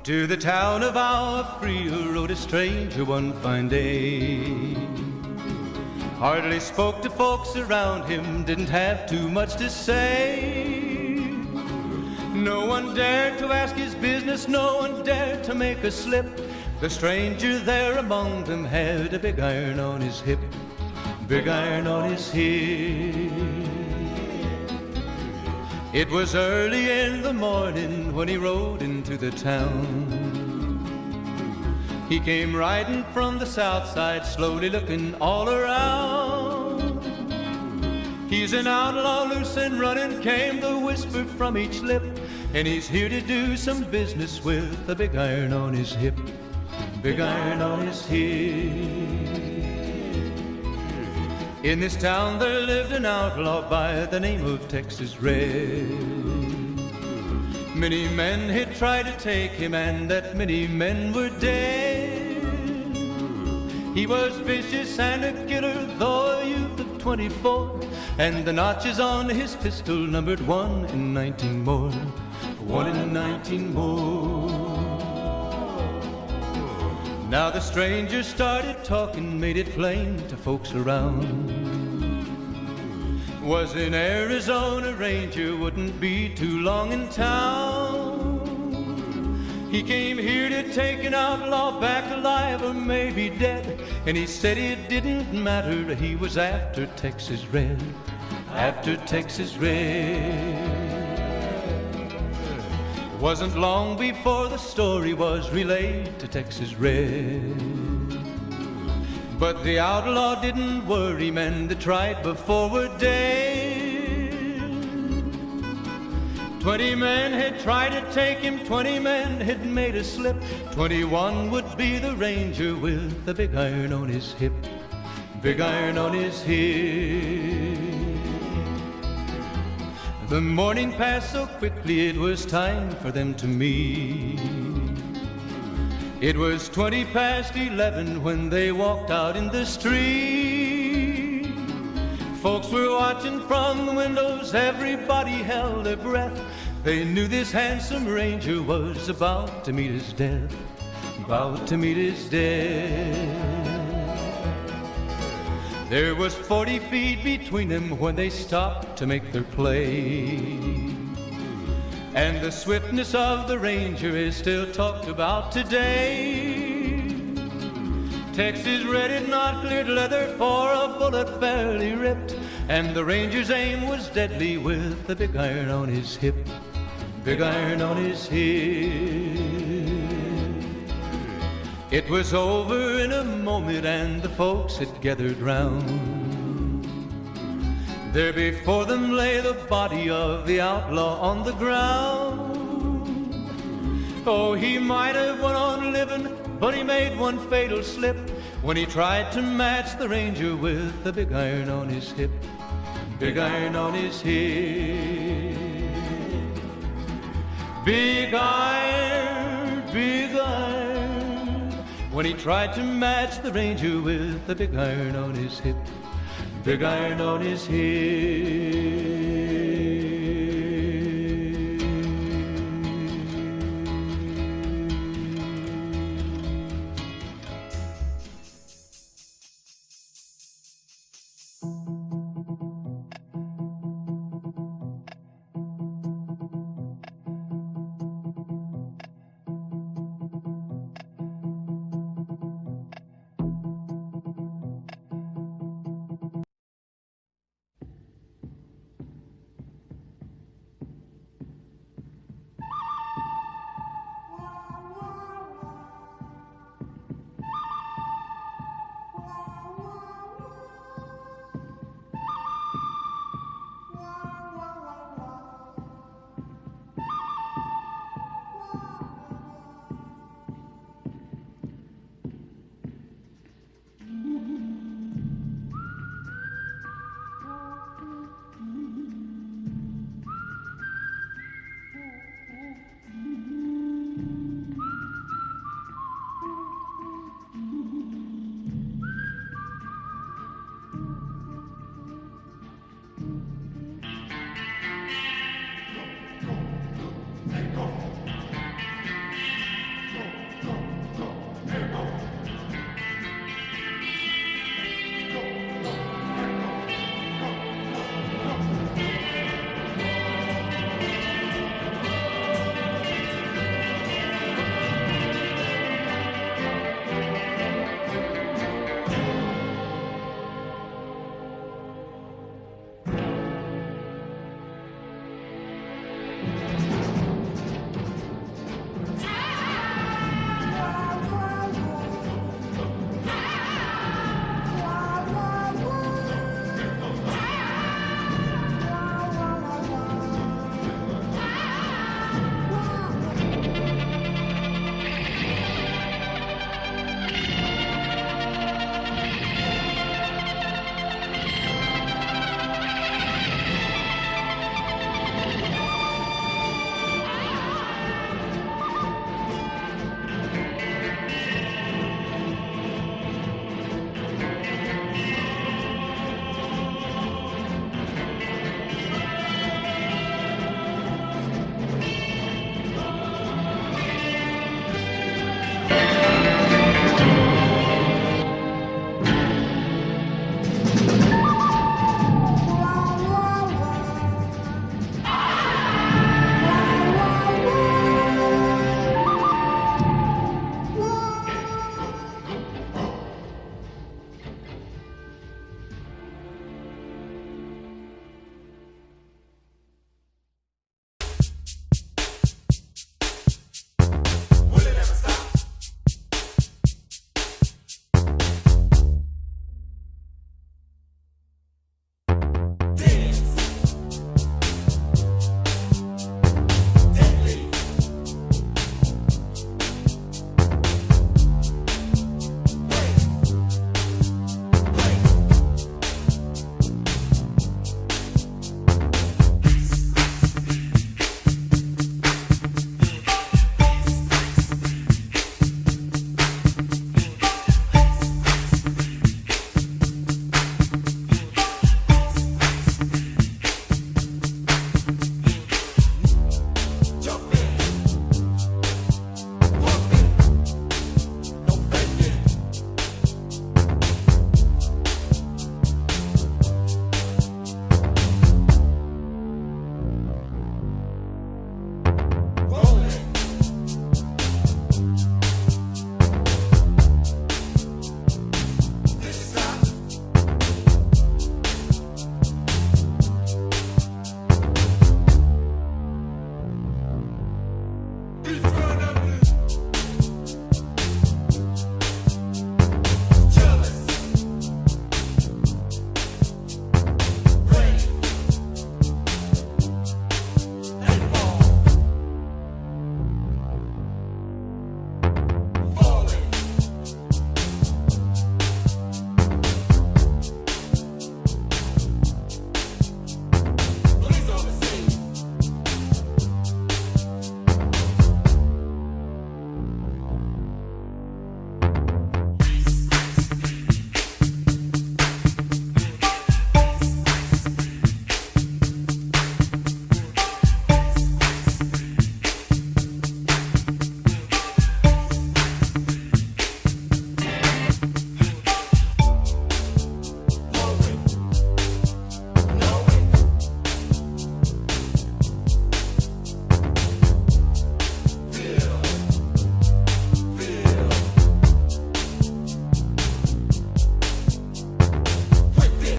To the town of our Frio rode a stranger one fine day. Hardly spoke to folks around him, didn't have too much to say. No one dared to ask his business, no one dared to make a slip. The stranger there among them had a big iron on his hip, big iron on his hip. It was early in the morning when he rode into the town. He came riding from the south side, slowly looking all around. He's an outlaw, loose and running, came the whisper from each lip, and he's here to do some business with a big iron on his hip, big iron on his hip. In this town there lived an outlaw by the name of Texas Red. Many men had tried to take him, and that many men were dead. He was vicious and a killer, though a youth of 24, and the notches on his pistol numbered 1 in 19 more, 1 in 19 more. Now the stranger started talking, made it plain to folks around. Was an Arizona ranger, wouldn't be too long in town. He came here to take an outlaw back alive or maybe dead, and he said it didn't matter, he was after Texas Red, after Texas Red. Wasn't long before the story was relayed to Texas Red. But the outlaw didn't worry, men that tried before were dead. 20 men had tried to take him, 20 men had made a slip. 21 would be the ranger with the big iron on his hip, big iron on his hip. The morning passed so quickly, it was time for them to meet. It was 20 past 11 when they walked out in the street. Folks were watching from the windows, everybody held their breath. They knew this handsome ranger was about to meet his death, about to meet his death. There was 40 feet between them when they stopped to make their play. And the swiftness of the ranger is still talked about today. Texas Red had not cleared leather for a bullet fairly ripped, and the ranger's aim was deadly with the big iron on his hip, big iron on his hip. It was over in a moment and the folks had gathered round. There before them lay the body of the outlaw on the ground. Oh, he might have went on living, but he made one fatal slip when he tried to match the ranger with the big iron on his hip, big iron on his hip. Big iron, big iron, when he tried to match the ranger with the big iron on his hip, big iron on his hip.